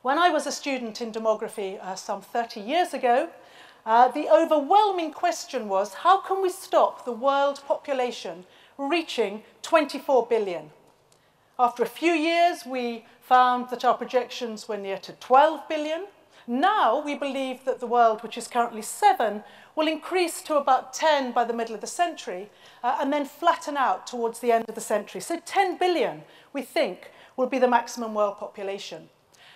When I was a student in demography some 30 years ago, the overwhelming question was, how can we stop the world population reaching 24 billion? After a few years, we found that our projections were near to 12 billion. Now we believe that the world, which is currently 7, will increase to about 10 by the middle of the century and then flatten out towards the end of the century. So 10 billion, we think, will be the maximum world population.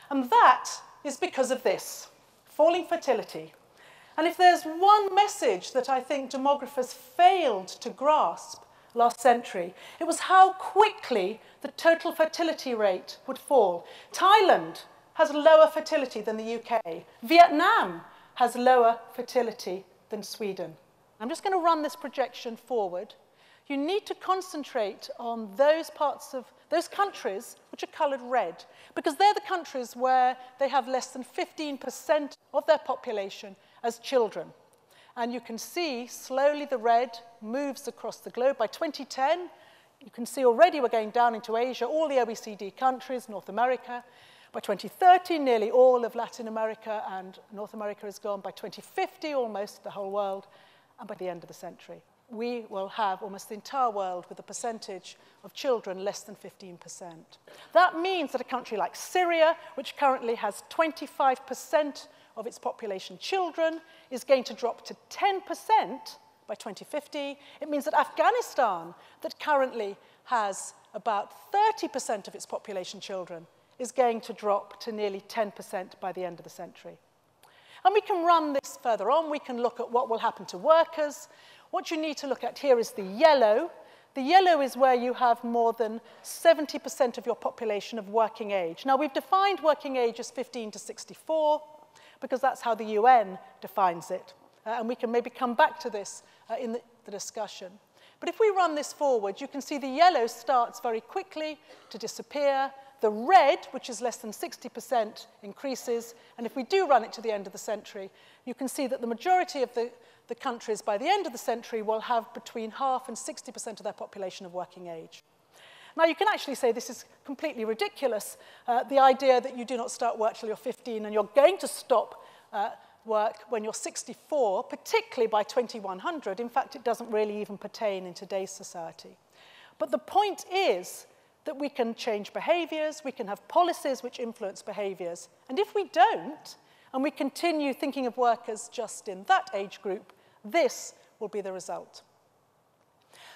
And that is because of this, falling fertility. And if there's one message that I think demographers failed to grasp last century, it was how quickly the total fertility rate would fall. Thailand has lower fertility than the UK. Vietnam has lower fertility than Sweden. I'm just going to run this projection forward. You need to concentrate on those parts of those countries which are coloured red, because they're the countries where they have less than 15% of their population as children. And you can see slowly the red moves across the globe. By 2010, you can see already we're going down into Asia, all the OECD countries, North America. By 2030, nearly all of Latin America and North America is gone. By 2050, almost the whole world. And by the end of the century, we will have almost the entire world with a percentage of children less than 15%. That means that a country like Syria, which currently has 25% of its population children, is going to drop to 10% by 2050. It means that Afghanistan, that currently has about 30% of its population children, is going to drop to nearly 10% by the end of the century. And we can run this further on. We can look at what will happen to workers. What you need to look at here is the yellow. The yellow is where you have more than 70% of your population of working age. Now, we've defined working age as 15 to 64, because that's how the UN defines it. And we can maybe come back to this in the discussion. But if we run this forward, you can see the yellow starts very quickly to disappear. The red, which is less than 60%, increases. And if we do run it to the end of the century, you can see that the majority of the countries by the end of the century will have between half and 60% of their population of working age. Now, you can actually say this is completely ridiculous, the idea that you do not start work till you're 15 and you're going to stop work when you're 64, particularly by 2100. In fact, it doesn't really even pertain in today's society. But the point is that we can change behaviors, we can have policies which influence behaviors. And if we don't, and we continue thinking of workers just in that age group, this will be the result.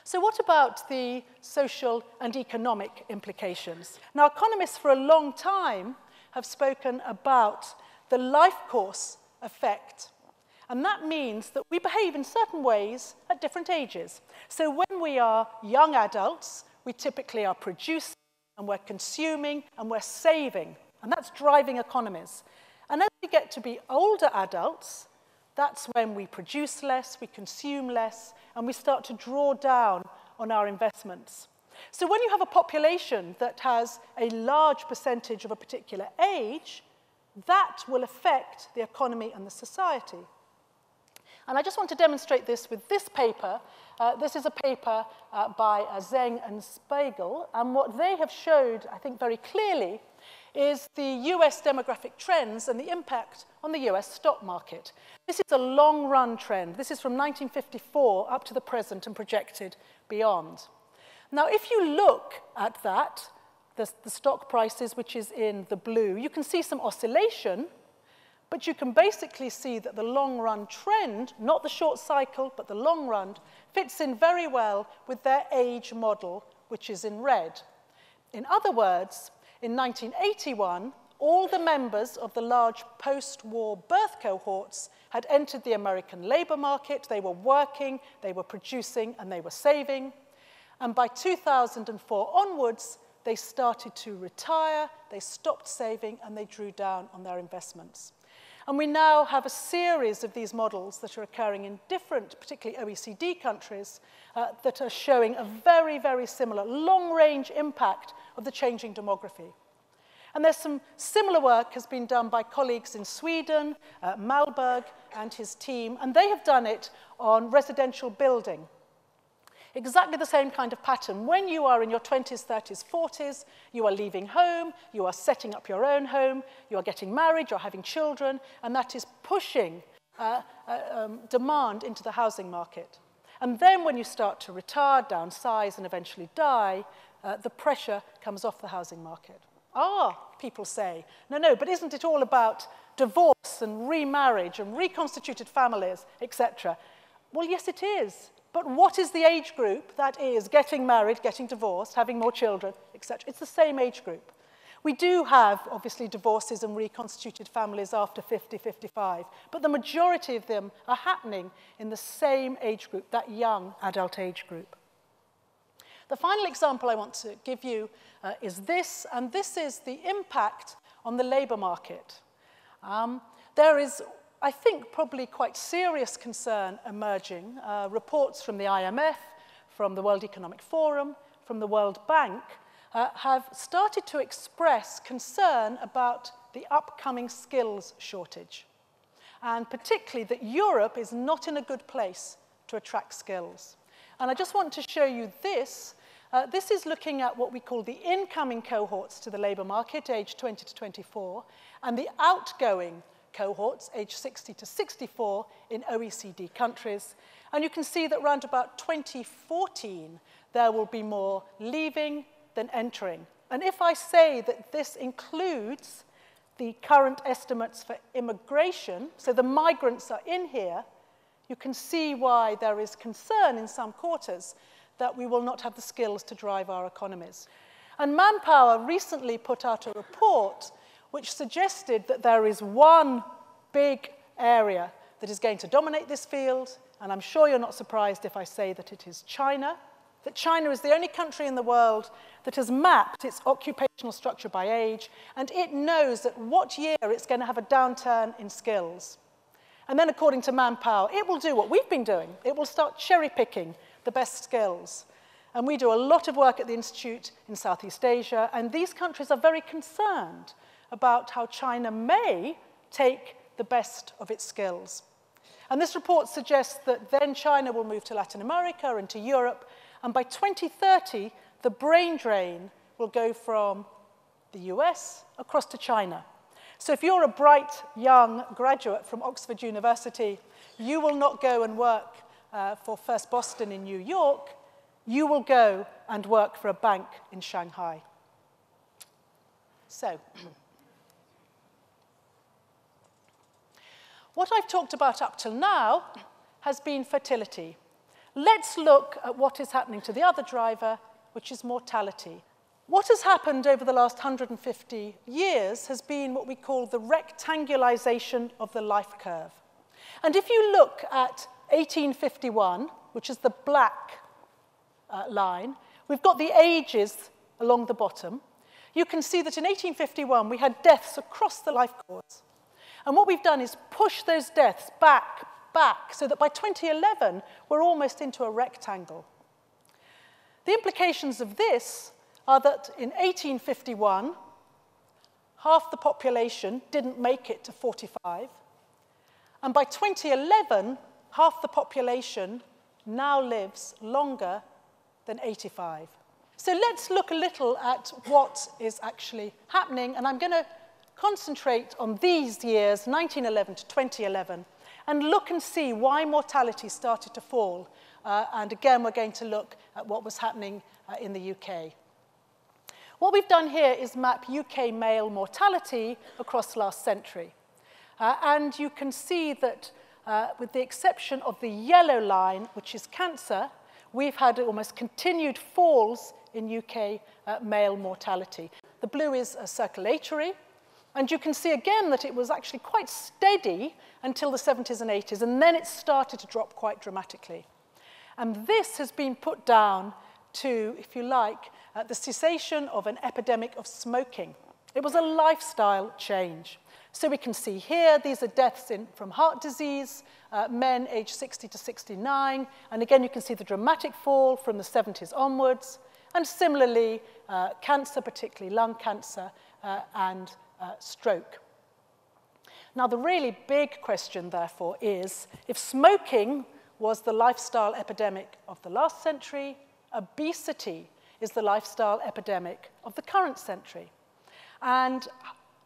So what about the social and economic implications? Now, economists for a long time have spoken about the life course effect. And that means that we behave in certain ways at different ages. So when we are young adults, we typically are producing, and we're consuming, and we're saving. And that's driving economies. And as we get to be older adults, that's when we produce less, we consume less, and we start to draw down on our investments. So when you have a population that has a large percentage of a particular age, that will affect the economy and the society. And I just want to demonstrate this with this paper. This is a paper by Zeng and Spiegel, and what they have showed, I think, very clearly is the US demographic trends and the impact on the US stock market. This is a long-run trend. This is from 1954 up to the present and projected beyond. Now, if you look at that, the stock prices, which is in the blue, you can see some oscillation, but you can basically see that the long-run trend, not the short cycle, but the long run, fits in very well with their age model, which is in red. In other words, in 1981, all the members of the large post-war birth cohorts had entered the American labor market. They were working, they were producing, and they were saving. And by 2004 onwards, they started to retire, they stopped saving, and they drew down on their investments. And we now have a series of these models that are occurring in different, particularly OECD countries, that are showing a very, very similar long-range impact of the changing demography. And there's some similar work has been done by colleagues in Sweden, Malberg and his team, and they have done it on residential building. Exactly the same kind of pattern. When you are in your 20s, 30s, 40s, you are leaving home, you are setting up your own home, you are getting married, you're having children, and that is pushing demand into the housing market. And then when you start to retire, downsize, and eventually die, the pressure comes off the housing market. People say, no, but isn't it all about divorce and remarriage and reconstituted families, etc.? Well, yes, it is. But what is the age group that is getting married, getting divorced, having more children, etc.? It's the same age group. We do have, obviously, divorces and reconstituted families after 50, 55, but the majority of them are happening in the same age group, that young adult age group. The final example I want to give you is this, and this is the impact on the labour market. There is, I think, probably quite serious concern emerging. Reports from the IMF, from the World Economic Forum, from the World Bank have started to express concern about the upcoming skills shortage, and particularly that Europe is not in a good place to attract skills. And I just want to show you this. This is looking at what we call the incoming cohorts to the labour market, aged 20 to 24, and the outgoing cohorts, aged 60 to 64, in OECD countries. And you can see that around about 2014, there will be more leaving than entering. And if I say that this includes the current estimates for immigration, so the migrants are in here, you can see why there is concern in some quarters that we will not have the skills to drive our economies. And Manpower recently put out a report which suggested that there is one big area that is going to dominate this field, and I'm sure you're not surprised if I say that it is China, that China is the only country in the world that has mapped its occupational structure by age, and it knows at what year it's going to have a downturn in skills. And then, according to Manpower, it will do what we've been doing. It will start cherry-picking the best skills. And we do a lot of work at the Institute in Southeast Asia, and these countries are very concerned about how China may take the best of its skills. And this report suggests that then China will move to Latin America and to Europe, and by 2030, the brain drain will go from the US across to China. So if you're a bright, young graduate from Oxford University, you will not go and work for First Boston in New York. You will go and work for a bank in Shanghai. So, what I've talked about up till now has been fertility. Let's look at what is happening to the other driver, which is mortality. What has happened over the last 150 years has been what we call the rectangularization of the life curve. And if you look at 1851, which is the black line, we've got the ages along the bottom. You can see that in 1851, we had deaths across the life course. And what we've done is push those deaths back, so that by 2011, we're almost into a rectangle. The implications of this are that in 1851, half the population didn't make it to 45. And by 2011, half the population now lives longer than 85. So let's look a little at what is actually happening. And I'm going to concentrate on these years, 1911 to 2011, and look and see why mortality started to fall. And again, we're going to look at what was happening in the UK. What we've done here is map UK male mortality across last century. And you can see that with the exception of the yellow line, which is cancer, we've had almost continued falls in UK male mortality. The blue is circulatory. And you can see again that it was actually quite steady until the 70s and 80s, and then it started to drop quite dramatically. And this has been put down to, if you like, the cessation of an epidemic of smoking. It was a lifestyle change. So we can see here, these are deaths from heart disease, men aged 60 to 69. And again, you can see the dramatic fall from the 70s onwards. And similarly, cancer, particularly lung cancer, and stroke. Now, the really big question, therefore, is if smoking was the lifestyle epidemic of the last century, obesity is the lifestyle epidemic of the current century. And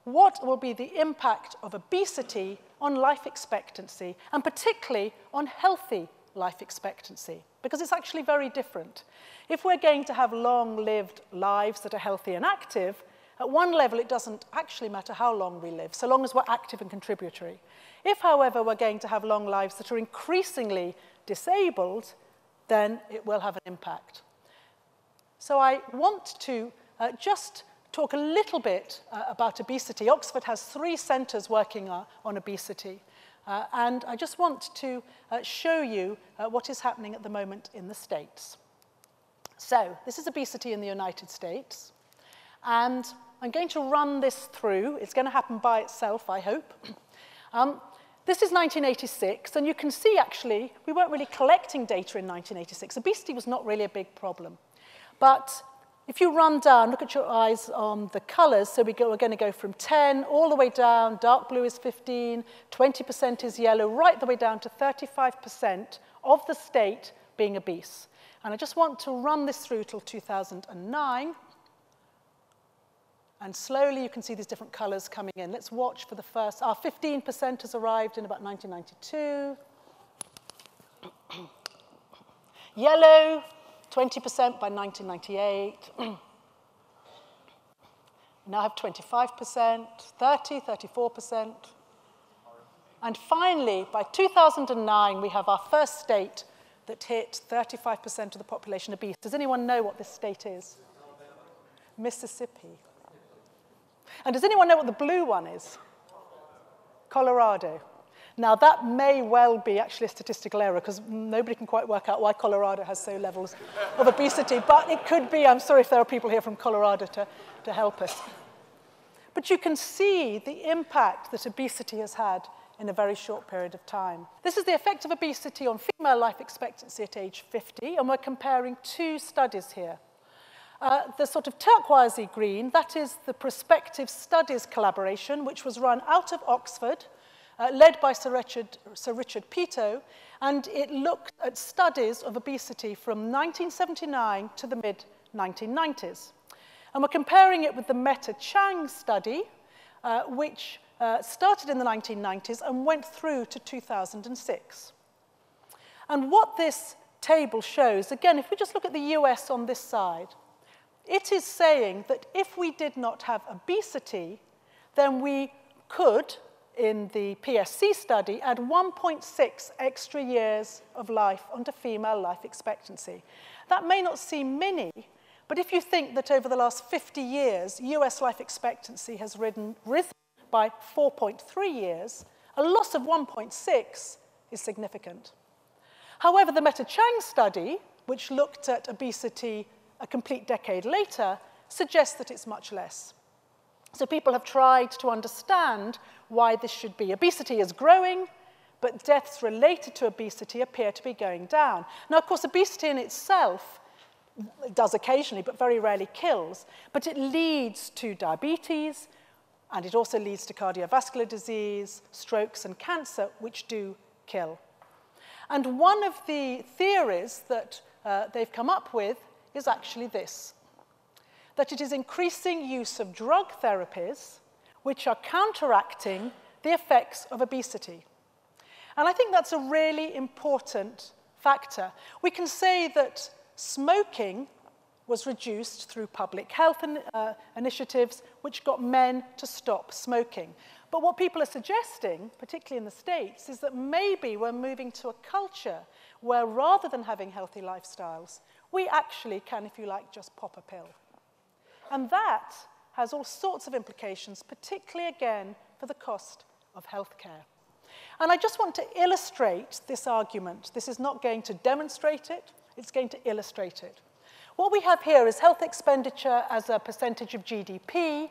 what will be the impact of obesity on life expectancy, and particularly on healthy life expectancy? Because it's actually very different. If we're going to have long-lived lives that are healthy and active, at one level, it doesn't actually matter how long we live, so long as we're active and contributory. If, however, we're going to have long lives that are increasingly disabled, then it will have an impact. So I want to just talk a little bit about obesity. Oxford has 3 centres working on obesity. And I just want to show you what is happening at the moment in the States. So this is obesity in the United States. And I'm going to run this through. It's going to happen by itself, I hope. This is 1986, and you can see, actually, we weren't really collecting data in 1986. Obesity was not really a big problem. But if you run down, look at your eyes on the colors. So we're going to go from 10 all the way down. Dark blue is 15, 20% is yellow, right the way down to 35% of the state being obese. And I just want to run this through till 2009. And slowly you can see these different colors coming in. Let's watch for the first. 15% has arrived in about 1992. Yellow, 20% by 1998. Now have 25%, 30, 34%. And finally, by 2009, we have our first state that hit 35% of the population obese. Does anyone know what this state is? Mississippi. And does anyone know what the blue one is? Colorado. Now, that may well be actually a statistical error, because nobody can quite work out why Colorado has so levels of obesity. But it could be. I'm sorry if there are people here from Colorado to help us. But you can see the impact that obesity has had in a very short period of time. This is the effect of obesity on female life expectancy at age 50, and we're comparing 2 studies here. The sort of turquoisey green, that is the prospective studies collaboration, which was run out of Oxford, led by Sir Richard Peto, and it looked at studies of obesity from 1979 to the mid-1990s. And we're comparing it with the Meta-Chang study, which started in the 1990s and went through to 2006. And what this table shows, again, if we just look at the US on this side, it is saying that if we did not have obesity, then we could, in the PSC study, add 1.6 extra years of life onto female life expectancy. That may not seem many, but if you think that over the last 50 years, US life expectancy has risen by 4.3 years, a loss of 1.6 is significant. However, the Meta-Chang study, which looked at obesity a complete decade later, suggests that it's much less. So people have tried to understand why this should be. Obesity is growing, but deaths related to obesity appear to be going down. Now, of course, obesity in itself does occasionally, but very rarely kills. But it leads to diabetes, and it also leads to cardiovascular disease, strokes, and cancer, which do kill. And one of the theories that they've come up with is actually this, that it is increasing use of drug therapies which are counteracting the effects of obesity. And I think that's a really important factor. We can say that smoking was reduced through public health initiatives which got men to stop smoking. But what people are suggesting, particularly in the States, is that maybe we're moving to a culture where rather than having healthy lifestyles, we actually can, if you like, just pop a pill. And that has all sorts of implications, particularly, again, for the cost of healthcare. And I just want to illustrate this argument. This is not going to demonstrate it. It's going to illustrate it. What we have here is health expenditure as a percentage of GDP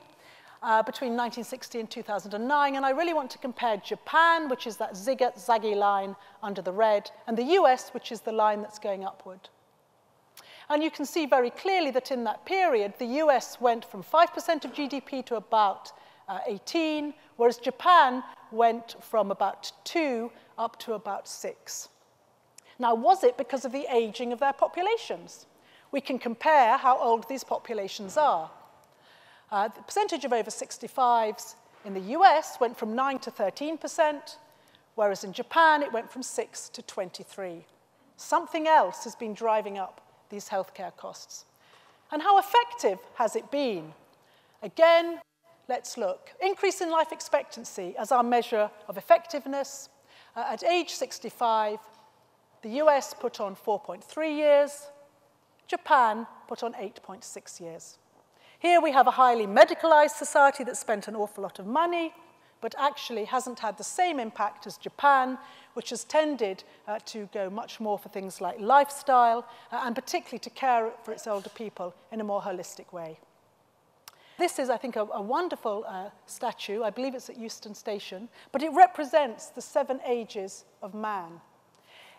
between 1960 and 2009. And I really want to compare Japan, which is that zigzaggy line under the red, and the US, which is the line that's going upward. And you can see very clearly that in that period, the US went from 5% of GDP to about 18, whereas Japan went from about 2 up to about 6. Now, was it because of the aging of their populations? We can compare how old these populations are. The percentage of over 65s in the US went from 9 to 13%, whereas in Japan it went from 6 to 23. Something else has been driving up these healthcare costs. And how effective has it been? Again, let's look. Increase in life expectancy as our measure of effectiveness. At age 65, the US put on 4.3 years. Japan put on 8.6 years. Here we have a highly medicalized society that spent an awful lot of money, but actually hasn't had the same impact as Japan, which has tended to go much more for things like lifestyle, and particularly to care for its older people in a more holistic way. This is, I think, a wonderful statue. I believe it's at Euston Station, but it represents the 7 ages of man.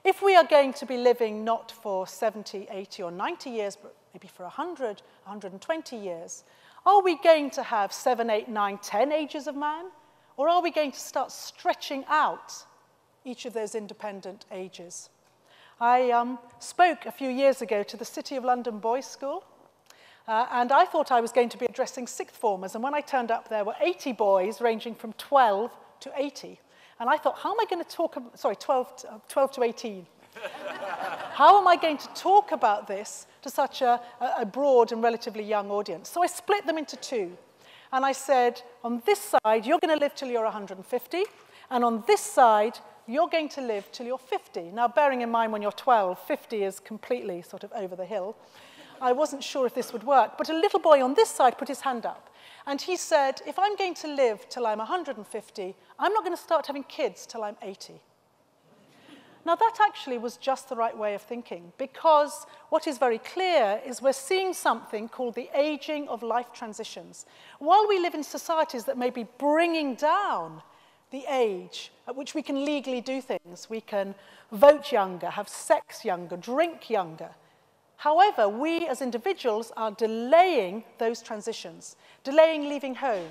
If we are going to be living not for 70, 80, or 90 years, but maybe for 100, 120 years, are we going to have 7, 8, 9, 10 ages of man? Or are we going to start stretching out each of those independent ages? I spoke a few years ago to the City of London Boys' School, and I thought I was going to be addressing sixth formers, and when I turned up, there were 80 boys ranging from 12 to 80. And I thought, how am I going to talk about, sorry, 12 to 18. How am I going to talk about this to such a broad and relatively young audience? So I split them into 2. And I said, on this side, you're going to live till you're 150. And on this side, you're going to live till you're 50. Now, bearing in mind when you're 12, 50 is completely sort of over the hill. I wasn't sure if this would work. But a little boy on this side put his hand up. And he said, if I'm going to live till I'm 150, I'm not going to start having kids till I'm 80. Now, that actually was just the right way of thinking, because what is very clear is we're seeing something called the aging of life transitions. While we live in societies that may be bringing down the age at which we can legally do things, we can vote younger, have sex younger, drink younger. However, we as individuals are delaying those transitions, delaying leaving home,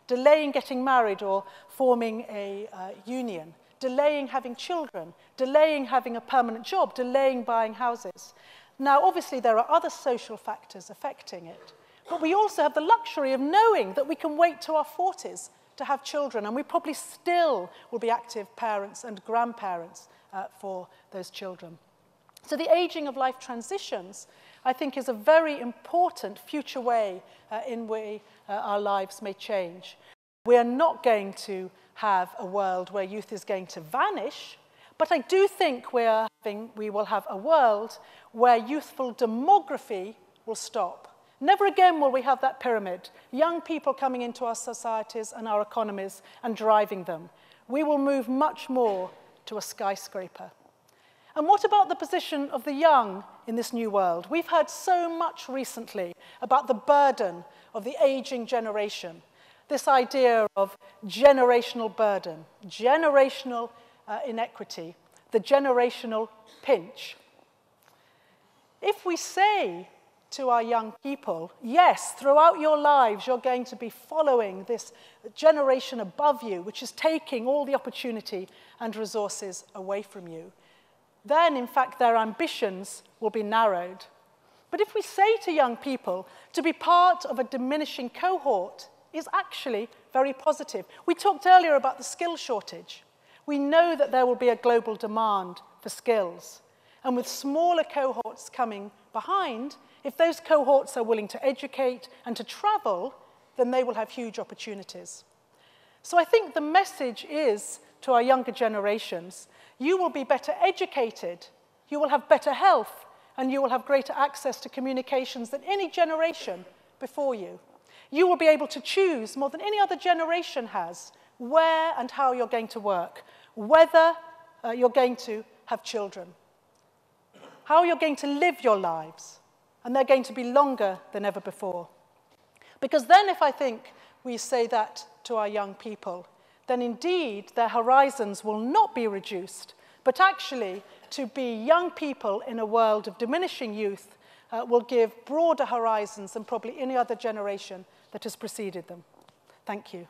delaying getting married or forming a union, delaying having children, delaying having a permanent job, delaying buying houses. Now, obviously, there are other social factors affecting it, but we also have the luxury of knowing that we can wait to our 40s to have children, and we probably still will be active parents and grandparents for those children. So the aging of life transitions, I think, is a very important future way in which our lives may change. We are not going to have a world where youth is going to vanish, but I do think we will have a world where youthful demography will stop. Never again will we have that pyramid, young people coming into our societies and our economies and driving them. We will move much more to a skyscraper. And what about the position of the young in this new world? We've heard so much recently about the burden of the aging generation, this idea of generational burden, generational inequity, the generational pinch. If we say to our young people, yes, throughout your lives you're going to be following this generation above you, which is taking all the opportunity and resources away from you, then, in fact, their ambitions will be narrowed. But if we say to young people to be part of a diminishing cohort is actually very positive. We talked earlier about the skill shortage. We know that there will be a global demand for skills. And with smaller cohorts coming behind, if those cohorts are willing to educate and to travel, then they will have huge opportunities. So I think the message is to our younger generations, you will be better educated, you will have better health, and you will have greater access to communications than any generation before you. You will be able to choose more than any other generation has where and how you're going to work, whether you're going to have children, how you're going to live your lives, and they're going to be longer than ever before. Because then if I think we say that to our young people, then indeed their horizons will not be reduced, but actually to be young people in a world of diminishing youth will give broader horizons than probably any other generation that has preceded them. Thank you.